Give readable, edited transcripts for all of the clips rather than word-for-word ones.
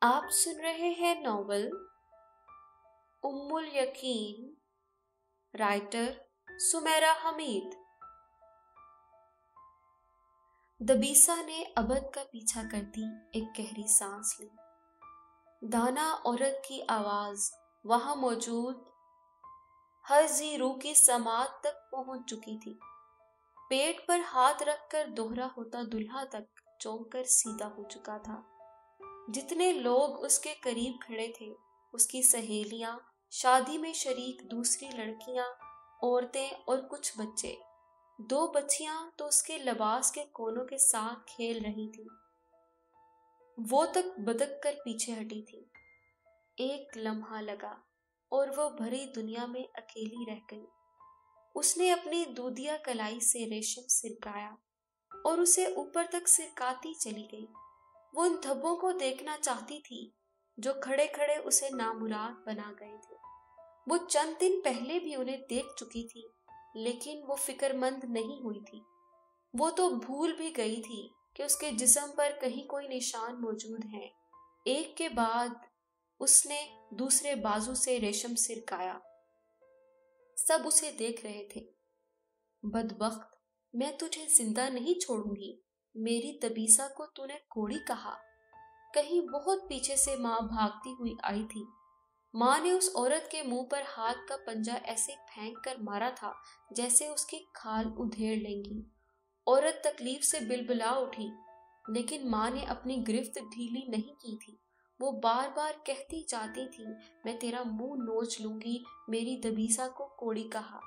آپ سن رہے ہیں ناول ام یقین، رائٹر سمیرہ حمید۔ دبیسا نے ابد کا پیچھا کرتی ایک گہری سانس لی۔ دانا عورت کی آواز وہاں موجود ہر ذی روح کی سماعت تک پہنچ چکی تھی۔ پیٹ پر ہاتھ رکھ کر دوہرا ہوتا دلہا تک چونک کر سیدھا ہو چکا تھا۔ جتنے لوگ اس کے قریب کھڑے تھے، اس کی سہیلیاں، شادی میں شریک دوسری لڑکیاں، عورتیں اور کچھ بچے، 2 بچیاں تو اس کے لباس کے کونوں کے ساتھ کھیل رہی تھی، وہ تک بدک کر پیچھے ہٹی تھی۔ ایک لمحہ لگا اور وہ بھری دنیا میں اکیلی رہ گئی۔ اس نے اپنی دودیا کلائی سے ریشم سرکایا اور اسے اوپر تک سرکاتی چلی گئی۔ وہ ان دھبوں کو دیکھنا چاہتی تھی جو کھڑے کھڑے اسے نامراد بنا گئے تھے۔ وہ چند دن پہلے بھی انہیں دیکھ چکی تھی، لیکن وہ فکر مند نہیں ہوئی تھی۔ وہ تو بھول بھی گئی تھی کہ اس کے جسم پر کہیں کوئی نشان موجود ہیں۔ ایک کے بعد اس نے دوسرے بازو سے ریشم سرکایا۔ سب اسے دیکھ رہے تھے۔ بدبخت، میں تجھے زندہ نہیں چھوڑوں گی۔ میری دبیسا کو تو نے کوڑی کہا۔ کہیں بہت پیچھے سے ماں بھاگتی ہوئی آئی تھی۔ ماں نے اس عورت کے منہ پر ہاتھ کا پنجہ ایسے پھینک کر مارا تھا جیسے اس کی کھال ادھیڑ لیں گی۔ عورت تکلیف سے بلبلا اٹھی، لیکن ماں نے اپنی گرفت ڈھیلی نہیں کی تھی۔ وہ بار بار کہتی جاتی تھی، میں تیرا منہ نوچ لوں گی، میری دبیسا کو کوڑی کہا۔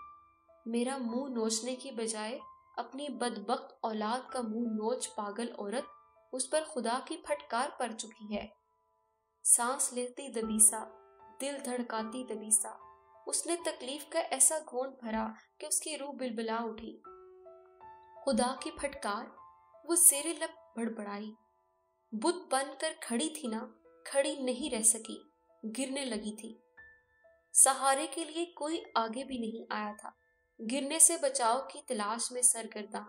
میرا منہ نوچنے کی بجائے اپنی بدبخت اولاد کا منہ نوچ پاگل عورت، اس پر خدا کی پھٹکار پڑ چکی ہے۔ سانس لیتی دبیسا، دل دھڑکاتی دبیسا، اس نے تکلیف کا ایسا گھونٹ بھرا کہ اس کی روح بلبلا اٹھی۔ خدا کی پھٹکار، وہ زیر لب بڑبڑائی۔ بت بن کر کھڑی تھی نا، کھڑی نہیں رہ سکی، گرنے لگی تھی۔ سہارے کے لیے کوئی آگے بھی نہیں آیا تھا۔ گرنے سے بچاؤ کی تلاش میں سرگرداں،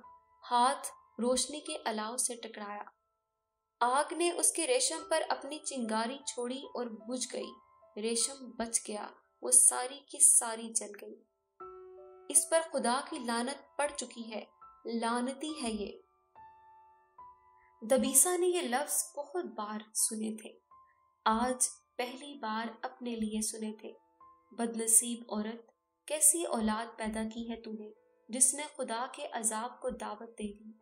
ہاتھ روشنی کے الاؤ سے ٹکرایا۔ آگ نے اس کے ریشم پر اپنی چنگاری چھوڑی اور بجھ گئی۔ ریشم بچ گیا، وہ ساری کی ساری جل گئی۔ اس پر خدا کی لعنت پڑ چکی ہے، لعنتی ہے یہ۔ دبیسا نے یہ لفظ بہت بار سنے تھے، آج پہلی بار اپنے لیے سنے تھے۔ بدنصیب عورت، کیسی اولاد پیدا کی ہے تو نے، جس نے خدا کے عذاب کو دعوت دے دی۔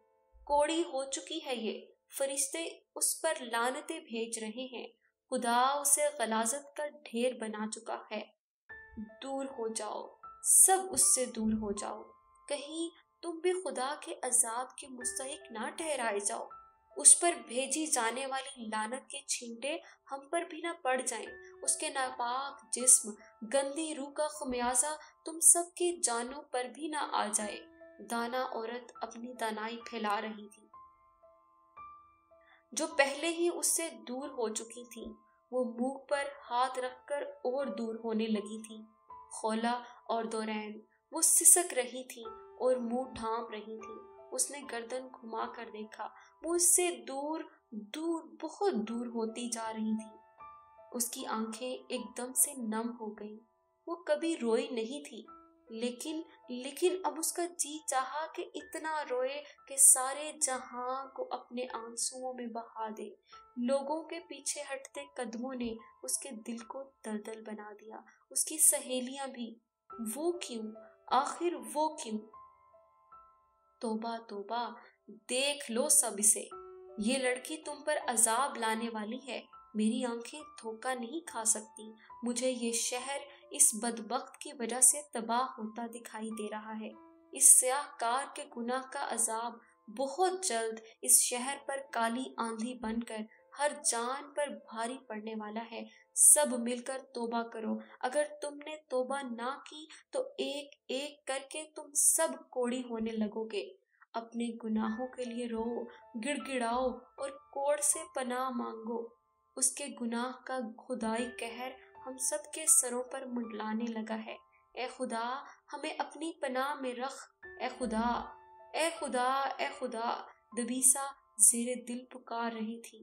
کوڑی ہو چکی ہے یہ، فرشتے اس پر لعنتیں بھیج رہے ہیں، خدا اسے غلاظت کا ڈھیر بنا چکا ہے۔ دور ہو جاؤ، سب اس سے دور ہو جاؤ، کہیں تم بھی خدا کے عذاب کے مستحق نہ ٹھہرائے جاؤ۔ اس پر بھیجی جانے والی لعنت کے چھینٹے ہم پر بھی نہ پڑ جائیں۔ اس کے ناپاک جسم، گندی روح کا خمیازہ تم سب کی جانوں پر بھی نہ آ جائے۔ دانا عورت اپنی دانائی پھیلا رہی تھی، جو پہلے ہی اس سے دور ہو چکی تھی۔ وہ منہ پر ہاتھ رکھ کر اور دور ہونے لگی تھی۔ خولا اور دورین، وہ سسک رہی تھی اور منہ ڈھانپ رہی تھی۔ اس نے گردن گھما کر دیکھا، وہ اس سے دور دور بہت دور ہوتی جا رہی تھی۔ اس کی آنکھیں ایک دم سے نم ہو گئیں۔ وہ کبھی روئی نہیں تھی، لیکن اب اس کا جی چاہا کہ اتنا روئے کہ سارے جہاں کو اپنے آنسوؤں میں بہا دے۔ لوگوں کے پیچھے ہٹتے قدموں نے اس کے دل کو دلدل بنا دیا، اس کی سہیلیاں بھی۔ وہ کیوں؟ آخر وہ کیوں؟ توبہ توبہ، دیکھ لو سب اسے، یہ لڑکی تم پر عذاب لانے والی ہے۔ میری آنکھیں دھوکہ نہیں کھا سکتی۔ مجھے یہ شہر اس بدبخت کی وجہ سے تباہ ہوتا دکھائی دے رہا ہے۔ اس سیاہ کار کے گناہ کا عذاب بہت جلد اس شہر پر کالی آندھی بن کر ہر جان پر بھاری پڑنے والا ہے۔ سب مل کر توبہ کرو۔ اگر تم نے توبہ نہ کی تو ایک ایک کر کے تم سب کوڑی ہونے لگو گے۔ اپنے گناہوں کے لیے رو، گڑ گڑاؤ اور کوڑ سے پناہ مانگو۔ اس کے گناہ کا خدائی قہر ہم سب کے سروں پر منڈلانے لگا ہے۔ اے خدا، ہمیں اپنی پناہ میں رکھ۔ اے خدا، اے خدا، اے خدا۔ دبیسا زیر دل پکار رہی تھی۔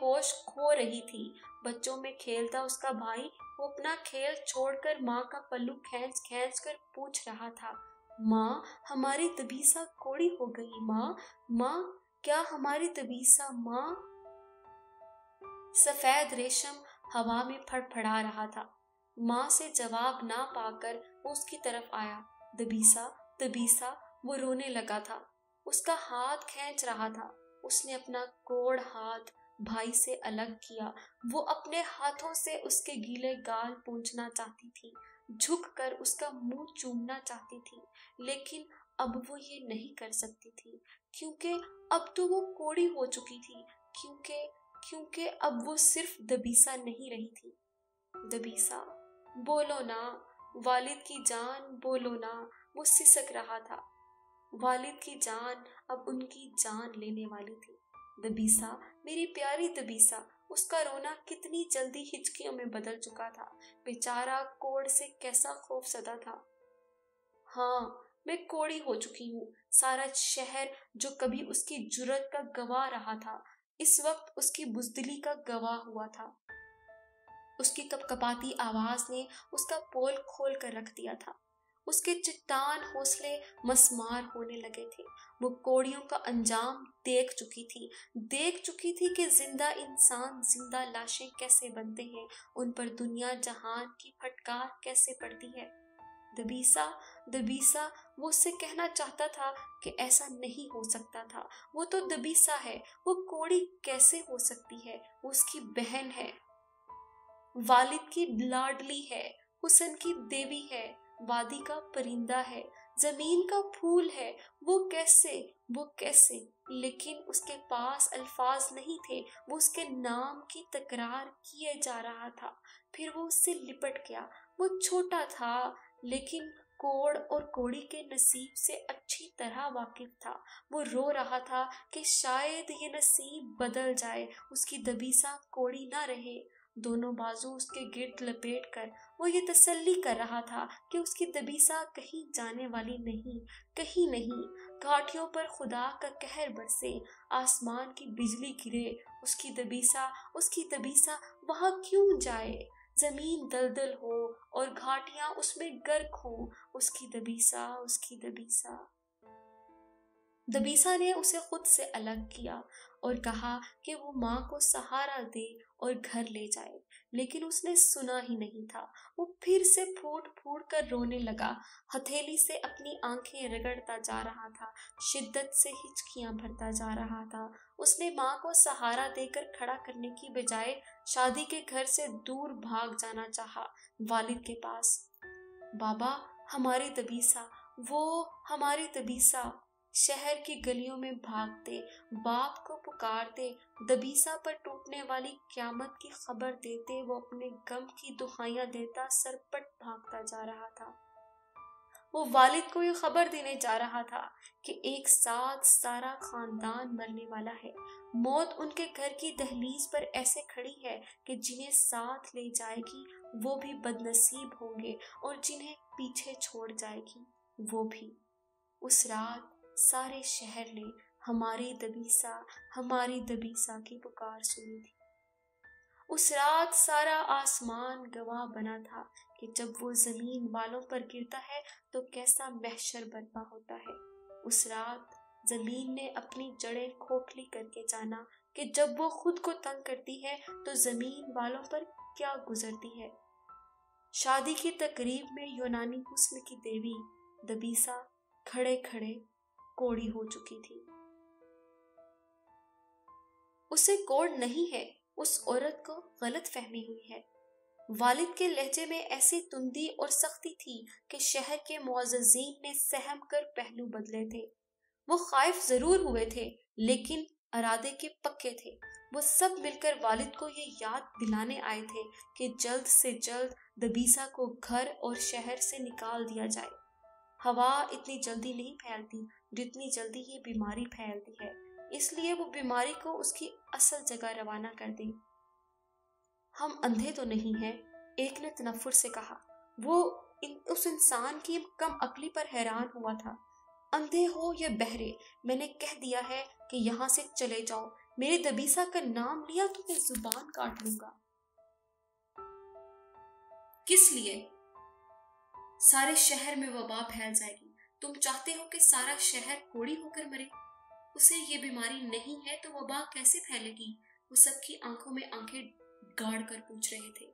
ہوش کھو رہی تھی۔ بچوں میں کھیلتا اس کا بھائی وہ اپنا کھیل چھوڑ کر ماں کا پلو کھینچ کھینچ کر پوچھ رہا تھا، ماں ہماری دبیسا کوڑی ہو گئی، ماں ماں کیا ہماری دبیسا ماں؟ سفید ریشم ہوا میں پھڑ پھڑا رہا تھا۔ ماں سے جواب نہ پا کر وہ اس کی طرف آیا۔ دبیسا دبیسا، وہ رونے لگا تھا، اس کا ہاتھ کھینچ رہا تھا۔ اس نے اپنا کوڑ ہاتھ بھائی سے الگ کیا۔ وہ اپنے ہاتھوں سے اس کے گیلے گال پونچھنا چاہتی تھی، جھک کر اس کا منہ چومنا چاہتی تھی، لیکن اب وہ یہ نہیں کر سکتی تھی، کیونکہ اب تو وہ کوڑی ہو چکی تھی، کیونکہ اب وہ صرف دبیسا نہیں رہی تھی۔ دبیسا بولو نا والد کی جان، بولو نا، وہ سسک رہا تھا۔ والد کی جان اب ان کی جان لینے والی تھی۔ دبیسا میری پیاری دبیسا، اس کا رونا کتنی جلدی ہچکیوں میں بدل چکا تھا۔ بیچارہ کوڑ سے کیسا خوف زدہ تھا۔ ہاں میں کوڑی ہو چکی ہوں۔ سارا شہر جو کبھی اس کی جرات کا گواہ رہا تھا، اس وقت اس کی بزدلی کا گواہ ہوا تھا۔ اس کی کپکپاتی آواز نے اس کا پول کھول کر رکھ دیا تھا۔ اس کے چٹان حوصلے مسمار ہونے لگے تھے۔ وہ کوڑیوں کا انجام دیکھ چکی تھی کہ زندہ انسان زندہ لاشیں کیسے بنتے ہیں، ان پر دنیا جہان کی پھٹکار کیسے پڑتی ہے۔ دبیسا دبیسا، وہ اس سے کہنا چاہتا تھا کہ ایسا نہیں ہو سکتا تھا، وہ تو دبیسا ہے، وہ کوڑی کیسے ہو سکتی ہے، وہ اس کی بہن ہے، والد کی لاڈلی ہے، حسن کی دیوی ہے، وادی کا پرندہ ہے، زمین کا پھول ہے، وہ کیسے؟ لیکن اس کے پاس الفاظ نہیں تھے، وہ اس کے نام کی تکرار کیے جا رہا تھا۔ پھر وہ اس سے لپٹ گیا۔ وہ چھوٹا تھا لیکن کوڑ اور کوڑی کے نصیب سے اچھی طرح واقف تھا۔ وہ رو رہا تھا کہ شاید یہ نصیب بدل جائے، اس کی دبیسا کوڑی نہ رہے۔ دونوں بازو اس کے گرد لپیٹ کر وہ یہ تسلی کر رہا تھا کہ اس کی دبیسا کہیں جانے والی نہیں، کہیں نہیں۔ گھاٹیوں پر خدا کا قہر برسے، آسمان کی بجلی گرے، اس کی دبیسا وہاں کیوں جائے؟ زمین دلدل ہو اور گھاٹیاں اس میں غرق ہوں، اس کی دبیسا۔ دبیسا نے اسے خود سے الگ کیا اور کہا کہ وہ ماں کو سہارا دے اور گھر لے جائے، لیکن اس نے سنا ہی نہیں تھا۔ وہ پھر سے پھوٹ پھوٹ کر رونے لگا، ہتھیلی سے اپنی آنکھیں رگڑتا جا رہا تھا، شدت سے ہچکیاں بھرتا جا رہا تھا۔ اس نے ماں کو سہارا دے کر کھڑا کرنے کی بجائے شادی کے گھر سے دور بھاگ جانا چاہا، والد کے پاس۔ بابا ہماری دبیسا، وہ ہماری دبیسا۔ شہر کی گلیوں میں بھاگتے، باپ کو پکارتے، دبیسا پر ٹوٹنے والی قیامت کی خبر دیتے، وہ اپنے غم کی دہائیاں دیتا سرپٹ بھاگتا جا رہا تھا۔ وہ والد کو یہ خبر دینے جا رہا تھا کہ ایک ساتھ سارا خاندان مرنے والا ہے۔ موت ان کے گھر کی دہلیز پر ایسے کھڑی ہے کہ جنہیں ساتھ لے جائے گی وہ بھی بد نصیب ہوں گے، اور جنہیں پیچھے چھوڑ جائے گی وہ بھی۔ اس رات سارے شہر نے ہماری دبیسا کی پکار سنی تھی۔ اس رات سارا آسمان گواہ بنا تھا کہ جب وہ زمین والوں پر گرتا ہے تو کیسا محشر برپا ہوتا ہے۔ اس رات زمین نے اپنی جڑیں کھوکھلی کر کے جانا کہ جب وہ خود کو تنگ کرتی ہے تو زمین والوں پر کیا گزرتی ہے۔ شادی کی تقریب میں یونانی حسن کی دیوی دبیسا کھڑے کھڑے کوڑی ہو چکی تھی۔ اسے کوڑ نہیں ہے، اس عورت کو غلط فہمی ہوئی ہے۔ والد کے لہجے میں ایسی تندی اور سختی تھی کہ شہر کے معززین نے سہم کر پہلو بدلے تھے۔ وہ خائف ضرور ہوئے تھے لیکن ارادے کے پکے تھے۔ وہ سب مل کر والد کو یہ یاد دلانے آئے تھے کہ جلد سے جلد دبیسا کو گھر اور شہر سے نکال دیا جائے۔ ہوا اتنی جلدی نہیں پھیلتی جتنی جلدی یہ بیماری پھیلتی ہے، اس لیے وہ بیماری کو اس کی اصل جگہ روانہ کر دیں۔ ہم اندھے تو نہیں ہیں، ایک نے تنفر سے کہا۔ وہ اس انسان کی کم عقلی پر حیران ہوا تھا۔ اندھے ہو یا بہرے، میں نے کہہ دیا ہے کہ یہاں سے چلے جاؤ، میری دبیسا کا نام لیا تو میں زبان کاٹ لوں گا۔ کس لیے؟ سارے شہر میں وبا پھیل جائے گی۔ تم چاہتے ہو کہ سارا شہر کوڑی ہو کر مرے؟ اسے یہ بیماری نہیں ہے تو وبا کیسے پھیلے گی؟ وہ سب کی آنکھوں میں آنکھیں گاڑ کر پوچھ رہے تھے۔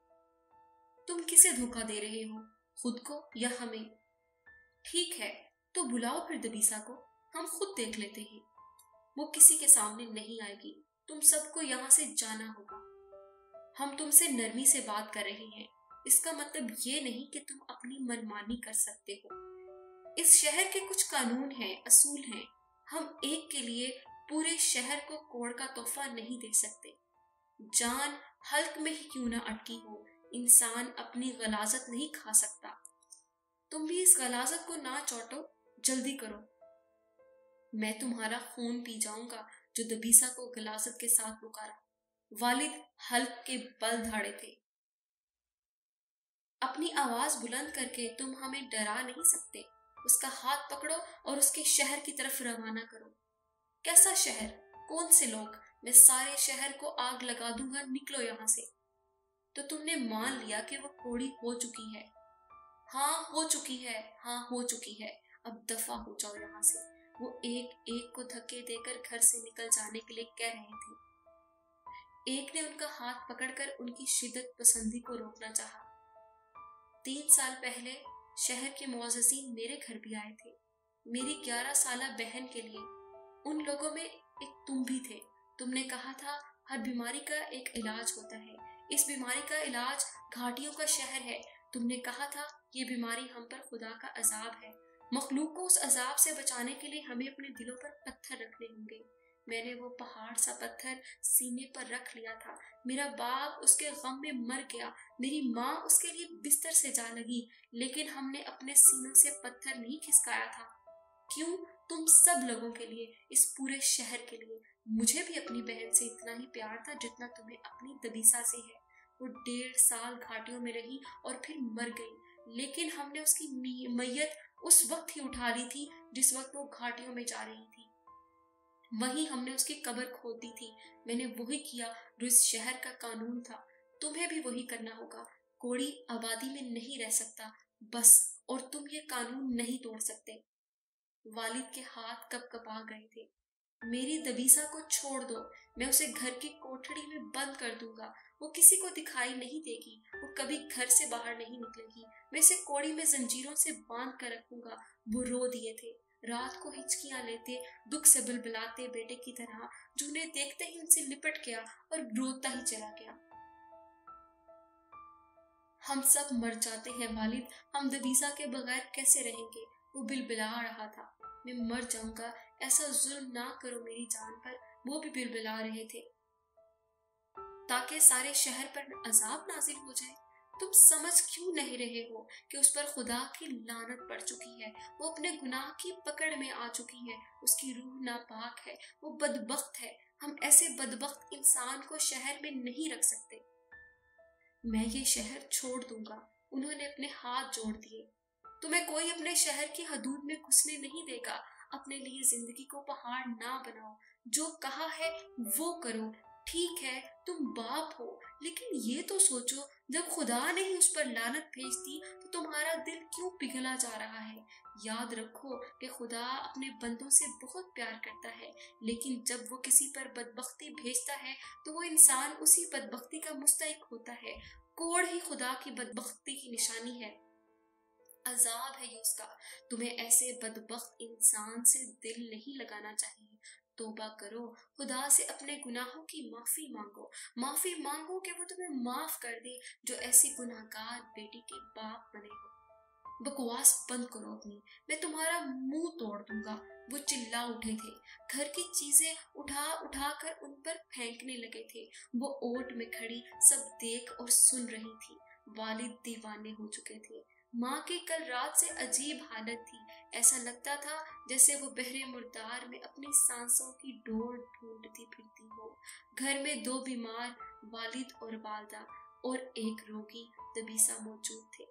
تم کسے دھوکہ دے رہے ہو، خود کو یا ہمیں؟ ٹھیک ہے تو بلاؤ پھر دبیسا کو، ہم خود دیکھ لیتے ہیں۔ وہ کسی کے سامنے نہیں آئے گی، تم سب کو یہاں سے جانا ہوگا۔ ہم تم سے نرمی سے بات کر رہے ہیں، اس کا مطلب یہ نہیں کہ تم اپنی منمانی کر سکتے ہو۔ اس شہر کے کچھ قانون ہیں، اصول ہیں، ہم ایک کے لیے پورے شہر کو کوڑ کا تحفہ نہیں دے سکتے۔ جان حلق میں ہی کیوں نہ اٹکی ہو، انسان اپنی غلاظت نہیں کھا سکتا۔ تم بھی اس غلاظت کو نہ چوٹو، جلدی کرو۔ میں تمہارا خون پی جاؤں گا، جو دبیسا کو غلاظت کے ساتھ پکارا۔ والد حلق کے بل دھاڑے تھے۔ اپنی آواز بلند کر کے تم ہمیں ڈرا نہیں سکتے۔ اس کا ہاتھ پکڑو اور اس کے شہر کی طرف روانہ کرو۔ کیسا شہر؟ کون سے لوگ؟ میں سارے شہر کو آگ لگا دوں گا، نکلو یہاں سے۔ تو تم نے مان لیا کہ وہ کوڑی ہو چکی ہے؟ ہاں ہو چکی ہے، ہاں ہو چکی ہے، اب دفع ہو جاؤ یہاں سے۔ وہ ایک ایک کو دھکے دے کر گھر سے نکل جانے کے لیے کہہ رہے تھے۔ ایک نے ان کا ہاتھ پکڑ کر ان کی شدت پسندی کو روکنا چاہا۔ 3 سال پہلے شہر کے معززین میرے گھر بھی آئے تھے، میری 11 سالہ بہن کے لیے۔ ان لوگوں میں ایک تم بھی تھے۔ تم نے کہا تھا ہر بیماری کا ایک علاج ہوتا ہے، اس بیماری کا علاج گھاٹیوں کا شہر ہے۔ تم نے کہا تھا یہ بیماری ہم پر خدا کا عذاب ہے، مخلوق کو اس عذاب سے بچانے کے لیے ہمیں اپنے دلوں پر پتھر رکھنے ہوں گے۔ میں نے وہ پہاڑ سا پتھر سینے پر رکھ لیا تھا۔ میرا باپ اس کے غم میں مر گیا، میری ماں اس کے لیے بستر سے جا لگی، لیکن ہم نے اپنے سینوں سے پتھر نہیں کھسکایا تھا۔ کیوں؟ تم سب لوگوں کے لیے، اس پورے شہر کے لیے۔ مجھے بھی اپنی بہن سے اتنا ہی پیار تھا جتنا تمہیں اپنی دبیسا سے ہے۔ وہ 1.5 سال گھاٹیوں میں رہی اور پھر مر گئی، لیکن ہم نے اس کی میت اس وقت ہی اٹھا لی تھی جس وقت وہ گھاٹیوں میں جا رہی تھی۔ وہیں ہم نے اس کی قبر کھود دی تھی۔ میں نے وہی کیا جو اس شہر کا قانون تھا، تمہیں بھی وہی کرنا ہوگا۔ کوڑی آبادی میں نہیں رہ سکتا، بس، اور تم یہ قانون نہیں توڑ سکتے۔ والد کے ہاتھ کپ کپا گئے تھے۔ میری دبیسا کو چھوڑ دو، میں اسے گھر کی کوٹھڑی میں بند کر دوں گا، وہ کسی کو دکھائی نہیں دے گی، وہ کبھی گھر سے باہر نہیں نکلے گی، میں اسے کوڑی میں زنجیروں سے باندھ کر رکھوں گا۔ وہ رو دیے تھے، رات کو ہچکیاں لیتے، دکھ سے بلبلاتے بیٹے کی طرح، جو انہیں دیکھتے ہی ان سے لپٹ گیا اور روتا ہی چلا گیا۔ ہم سب مر جاتے ہیں والد، ہم دبیسا کے بغیر کیسے رہیں گے؟ وہ بلبلا رہا تھا۔ میں مر جاؤں گا، ایسا ظلم نہ کرو میری جان پر۔ وہ بھی بلبلا رہے تھے۔ تاکہ سارے شہر پر عذاب نازل ہو جائے۔ تم سمجھ کیوں نہیں رہے ہو کہ اس پر خدا کی لعنت پڑ چکی ہے، وہ اپنے گناہ کی پکڑ میں آ چکی ہے، اس کی روح ناپاک ہے، وہ بدبخت ہے۔ ہم ایسے بدبخت انسان کو شہر میں نہیں رکھ سکتے۔ میں یہ شہر چھوڑ دوں گا۔ انہوں نے اپنے ہاتھ جوڑ دیے۔ تمہیں کوئی اپنے شہر کی حدود میں گھسنے نہیں دے گا۔ اپنے لیے زندگی کو پہاڑ نہ بناؤ، جو کہا ہے وہ کرو۔ ٹھیک ہے تم باپ ہو، لیکن یہ تو سوچو جب خدا نے ہی اس پر لعنت بھیج دی تو تمہارا دل کیوں پگھلا جا رہا ہے؟ یاد رکھو کہ خدا اپنے بندوں سے بہت پیار کرتا ہے، لیکن جب وہ کسی پر بدبختی بھیجتا ہے تو وہ انسان اسی بدبختی کا مستحق ہوتا ہے۔ کوڑ ہی خدا کی بدبختی کی نشانی ہے، عذاب ہے یہ اس کا۔ تمہیں ایسے بدبخت انسان سے دل نہیں لگانا چاہیے۔ توبہ کرو، خدا سے اپنے گناہوں کی معافی مانگو کہ وہ تمہیں معاف کر دے، جو ایسی گناہگار بیٹی کے باپ بنے ہو۔ بکواس بند کرو اپنی، میں تمہارا منہ توڑ دوں گا۔ وہ چلا اٹھے تھے، گھر کی چیزیں اٹھا اٹھا کر ان پر پھینکنے لگے تھے۔ وہ اوٹ میں کھڑی سب دیکھ اور سن رہی تھی۔ والد دیوانے ہو چکے تھے۔ ماں کی کل رات سے عجیب حالت تھی، ایسا لگتا تھا جیسے وہ بحر مردار میں اپنی سانسوں کی ڈور ڈھونڈتی پھرتی ہو۔ گھر میں 2 بیمار، والد اور والدہ، اور ایک روگی دبیسا موجود تھے،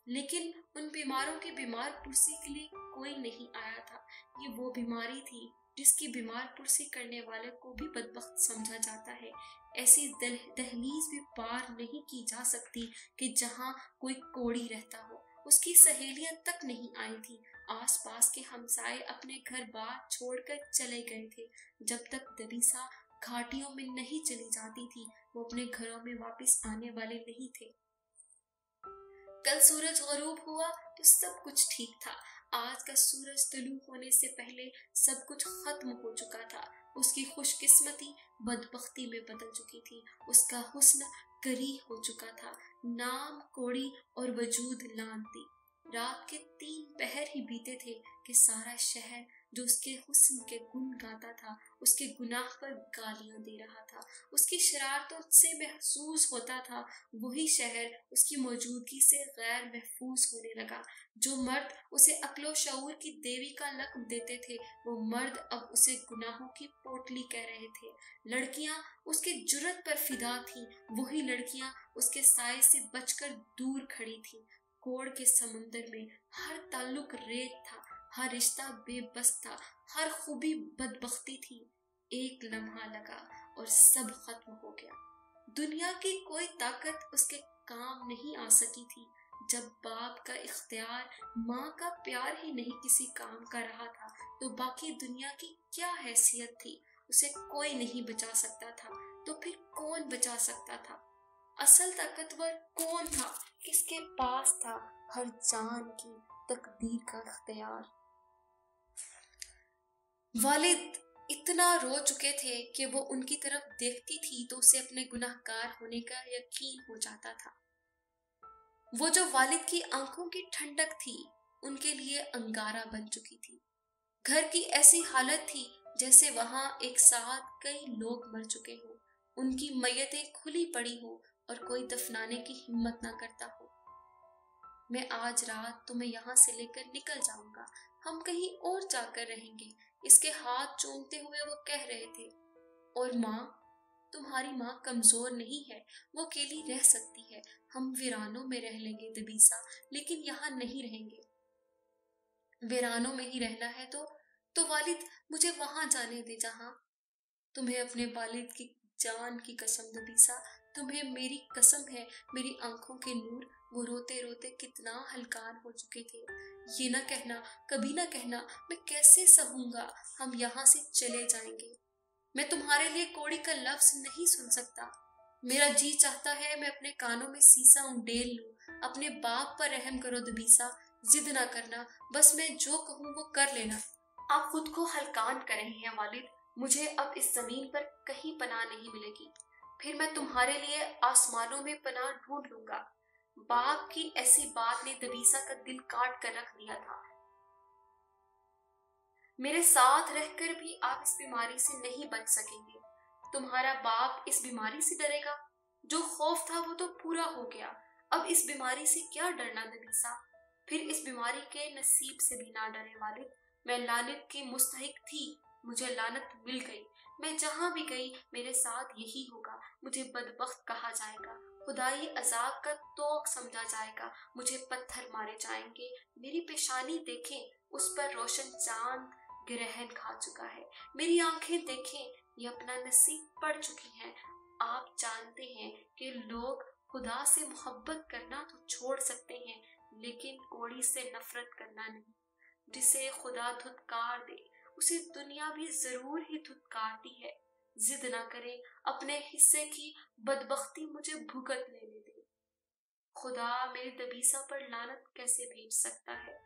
لیکن ان بیماروں کی بیمار پرسی کے لیے کوئی نہیں آیا تھا۔ یہ وہ بیماری تھی جس کی بیمار پرسی کرنے والے کو بھی بدبخت سمجھا جاتا ہے۔ ایسی دہلیز بھی پار نہیں کی جا سکتی کہ جہاں کوئی کوڑی رہتا ہو۔ اس کی سہیلیاں تک نہیں آئی تھی۔ آس پاس کے ہمسائے اپنے گھر بار چھوڑ کر چلے گئے تھے۔ جب تک دبیسا گھاٹیوں میں نہیں چلی جاتی تھی وہ اپنے گھروں میں واپس آنے والے نہیں تھے۔ کل سورج غروب ہوا تو سب کچھ ٹھیک تھا۔ آج کا سورج طلوع ہونے سے پہلے سب کچھ ختم ہو چکا تھا۔ اس کی خوش قسمتی بدبختی میں بدل چکی تھی۔ اس کا حسن کری ہو چکا تھا، نام کوڑی اور وجود لانتی۔ رات کے 3 پہر ہی بیتے تھے کہ سارا شہر جو اس کے حسن کے گن گاتا تھا اس کے گناہ پر گالیاں دے رہا تھا۔ اس کی شرارتوں سے محسوس ہوتا تھا وہی شہر اس کی موجودگی سے غیر محفوظ ہونے لگا۔ جو مرد اسے عقل و شعور کی دیوی کا لقب دیتے تھے وہ مرد اب اسے گناہوں کی پوٹلی کہہ رہے تھے۔ لڑکیاں اس کے جرأت پر فدا تھیں، وہی لڑکیاں اس کے سائے سے بچ کر دور کھڑی تھیں۔ کوڑ کے سمندر میں ہر تعلق ریت تھا، ہر رشتہ بے بس تھا، ہر خوبی بدبختی تھی۔ ایک لمحہ لگا اور سب ختم ہو گیا۔ دنیا کی کوئی طاقت اس کے کام نہیں آ سکی تھی۔ جب باپ کا اختیار، ماں کا پیار ہی نہیں کسی کام کا رہا تھا تو باقی دنیا کی کیا حیثیت تھی؟ اسے کوئی نہیں بچا سکتا تھا تو پھر کون بچا سکتا تھا؟ اصل طاقتور کون تھا؟ کس کے پاس تھا ہر جان کی تقدیر کا اختیار؟ والد اتنا رو چکے تھے کہ وہ ان کی طرف دیکھتی تھی تو اسے اپنے گناہ گار ہونے کا یقین ہو جاتا تھا۔ وہ جو والد کی آنکھوں کی ٹھنڈک تھی ان کے لیے انگارہ بن چکی تھی۔ گھر کی ایسی حالت تھی جیسے وہاں ایک ساتھ کئی لوگ مر چکے ہوں، ان کی میتیں کھلی پڑی ہوں اور کوئی دفنانے کی ہمت نہ کرتا ہو۔ میں آج رات تمہیں یہاں سے لے کر نکل جاؤں گا، ہم کہیں اور جا کر رہیں گے، اس کے ہاتھ چومتے ہوئے وہ کہہ رہے تھے۔ اور ماں، تمہاری ماں کمزور نہیں ہے، وہ اکیلی رہ سکتی ہے، ہم ویرانوں میں رہ لیں گے دبیسا، لیکن یہاں نہیں رہیں گے۔ ویرانوں میں ہی رہنا ہے تو والد مجھے وہاں جانے دے جہاں۔ تمہیں اپنے والد کی جان کی قسم دبیسا، تمہیں میری قسم ہے، میری آنکھوں کے نور، وہ روتے روتے کتنا ہلکان ہو چکے تھے۔ یہ نہ کہنا، کبھی نہ کہنا، میں کیسے سہوں گا، ہم یہاں سے چلے جائیں گے۔ میں تمہارے لیے کوڑی کا لفظ نہیں سن سکتا۔ میرا جی چاہتا ہے میں اپنے کانوں میں سیسا انڈیل لوں۔ اپنے باپ پر رحم کرو دبیسا، ضد نہ کرنا، بس میں جو کہوں وہ کر لینا۔ آپ خود کو ہلکان کر رہے ہیں والد، مجھے اب اس زمین پر کہیں پناہ نہیں ملے گی، پھر میں تمہارے لیے آسمانوں میں پناہ ڈھونڈ لوں گا۔ باپ کی ایسی بات نے دبیسا کا دل کاٹ کر رکھ دیا تھا۔ میرے ساتھ رہ کر بھی آپ اس بیماری سے نہیں بچ سکیں گے۔ تمہارا باپ اس بیماری سے ڈرے گا؟ جو خوف تھا وہ تو پورا ہو گیا، اب اس بیماری سے کیا ڈرنا دبیسا؟ پھر اس بیماری کے نصیب سے بھی نہ ڈرے والد۔ میں لعنت کی مستحق تھی، مجھے لعنت مل گئی، میں جہاں بھی گئی میرے ساتھ یہی ہوگا، مجھے بدبخت کہا جائے گا، خدائی عذاب کا توق سمجھا جائے گا، مجھے پتھر مارے جائیں گے۔ میری پیشانی دیکھیں، اس پر روشن چاند گرہن کھا چکا ہے، میری آنکھیں دیکھیں، یہ اپنا نصیب پڑ چکی ہیں۔ آپ جانتے ہیں کہ لوگ خدا سے محبت کرنا تو چھوڑ سکتے ہیں لیکن کوڑی سے نفرت کرنا نہیں۔ جسے خدا دھتکار دے اسے دنیا بھی ضرور ہی دھتکارتی ہے۔ ضد نہ کریں، اپنے حصے کی بدبختی مجھے بھگت لینے دیں۔ خدا میری دبیسا پر لعنت کیسے بھیج سکتا ہے؟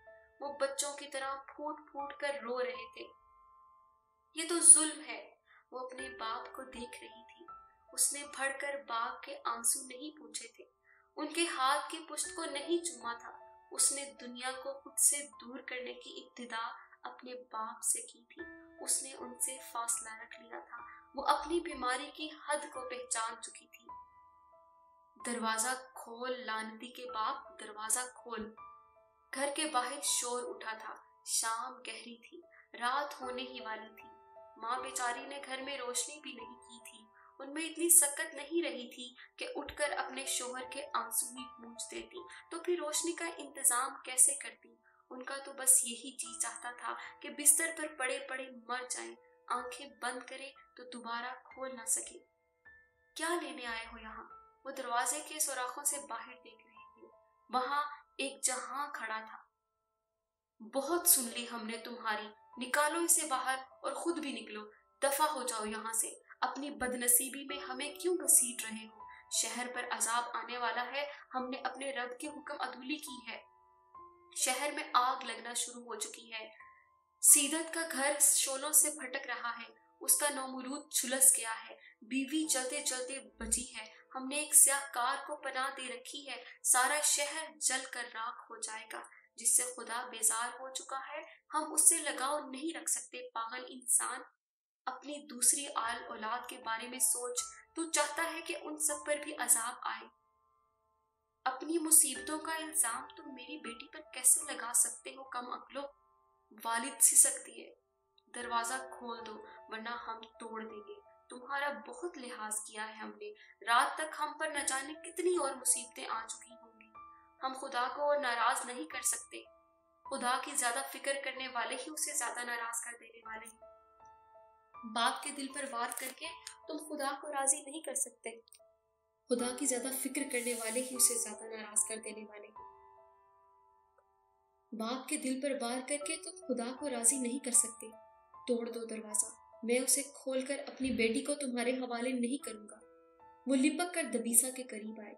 وہ بچوں کی طرح پھوٹ پھوٹ کر رو رہے تھے۔ یہ تو ظلم ہے۔ وہ اپنے باپ کو دیکھ رہی تھی، اس نے بڑھ کر باپ کے آنسو نہیں پوچھے تھے، ان کے ہاتھ کی پشت کو نہیں چوما تھا۔ اس نے دنیا کو خود سے دور کرنے کی ابتدا اپنے باپ سے کی تھی، اس نے ان سے فاصلہ رکھ لیا تھا، وہ اپنی بیماری کی حد کو پہچان چکی تھی۔ دروازہ کھول لعنتی کے باپ، دروازہ کھول۔ گھر کے باہر شور اٹھا تھا، شام گہری تھی، رات ہونے ہی والی تھی۔ ماں بیچاری نے گھر میں روشنی بھی نہیں کی تھی، ان میں اتنی سکت نہیں رہی تھی کہ اٹھ کر اپنے شوہر کے آنسو ہی پوچھ دیتی تو پھر روشنی کا انتظام کیسے کرتی؟ ان کا تو بس یہی جی چاہتا تھا کہ بستر پر پڑے پڑے مر جائیں، آنکھیں بند کرے تو دوبارہ کھول نہ سکے۔ کیا لینے آئے ہو یہاں؟ وہ دروازے کے سوراخوں سے باہر دیکھ رہے تھے۔ وہاں ایک جہاں کھڑا تھا۔ بہت سن لی ہم نے تمہاری، نکالو اسے باہر اور خود بھی نکلو، دفع ہو جاؤ یہاں سے۔ اپنی بدنصیبی میں ہمیں کیوں گھسیٹ رہے ہو؟ شہر پر عذاب آنے والا ہے، ہم نے اپنے رب کے حکم عدولی کی ہے۔ شہر میں آگ لگنا شروع ہو چکی ہے۔ سیدت کا گھر شولوں سے بھٹک رہا ہے، اس کا نومولود جھلس گیا ہے، بیوی جلتے جلتے بچی ہے، ہم نے ایک سیاہ کار کو پناہ دے رکھی ہے، سارا شہر جل کر راکھ ہو جائے گا۔ جس سے خدا بیزار ہو چکا ہے، ہم اس سے لگاؤ نہیں رکھ سکتے۔ پاگل انسان، اپنی دوسری آل اولاد کے بارے میں سوچ، تو چاہتا ہے کہ ان سب پر بھی عذاب آئے۔ اپنی مصیبتوں کا الزام تم میری بیٹی پر کیسے لگا سکتے ہو کم عقلو؟ والد سسکتی ہے۔ دروازہ کھول دو ورنہ ہم توڑ دیں گے۔ تمہارا بہت لحاظ کیا ہے ہم نے، رات تک ہم پر نہ جانے کتنی اور مصیبتیں آ چکی ہوں گی۔ ہم خدا کو اور ناراض نہیں کر سکتے۔ خدا کی زیادہ فکر کرنے والے ہی اسے زیادہ ناراض کر دینے والے ہیں۔ باپ کے دل پر وار کر کے تم خدا کو راضی نہیں کر سکتے۔ خدا کی زیادہ فکر کرنے والے ہی اسے زیادہ ناراض کر دینے والے ہیں۔ باپ کے دل پر وار کر کے تم خدا کو راضی نہیں کر سکتے۔ توڑ دو دروازہ، میں اسے کھول کر اپنی بیٹی کو تمہارے حوالے نہیں کروں گا۔ وہ لپک کر دبیسا کے قریب آئے۔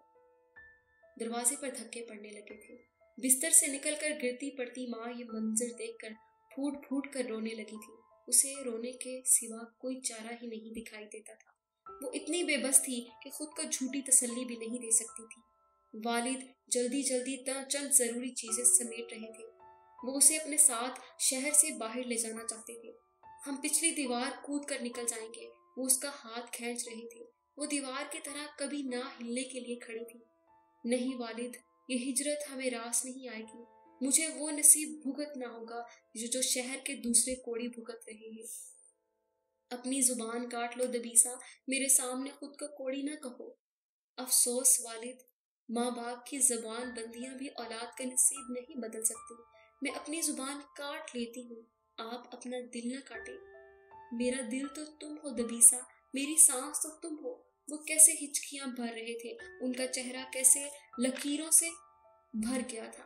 دروازے پر دھکے پڑنے لگے تھے۔ بستر سے نکل کر گرتی پڑتی ماں یہ منظر دیکھ کر پھوٹ پھوٹ کر رونے لگی تھی۔ اسے رونے کے سوا کوئی چارہ ہی نہیں دکھائی دیتا تھا۔ وہ اتنی بے بس تھی کہ خود کو جھوٹی تسلی بھی نہیں دے سکتی تھی۔ والد جلدی جلدی چند ضروری چیزیں سمیٹ رہے تھے۔ وہ اسے اپنے ساتھ شہر سے باہر لے جانا چاہتے تھے۔ ہم پچھلی دیوار کود کر نکل جائیں گے۔ وہ اس کا ہاتھ کھینچ رہے تھے۔ وہ دیوار کی طرح کبھی نہ ہلنے کے لیے کھڑی تھی۔ نہیں والد، یہ ہجرت ہمیں راس نہیں آئے گی۔ مجھے وہ نصیب بھگتنا ہوگا جو شہر کے دوسرے کوڑی بھگت رہے ہیں۔ اپنی زبان کاٹ لو دبیسا، میرے سامنے خود کو کوڑی نہ کہو۔ افسوس والد، ماں باپ کی زبان بندیاں بھی اولاد کا نصیب نہیں بدل سکتی۔ میں اپنی زبان کاٹ لیتی ہوں، آپ اپنا دل نہ کاٹے۔ میرا دل تو تم ہو دبیسا، میری سانس تو تم ہو۔ وہ کیسے ہچکیاں بھر رہے تھے، ان کا چہرہ کیسے لکیروں سے بھر گیا تھا۔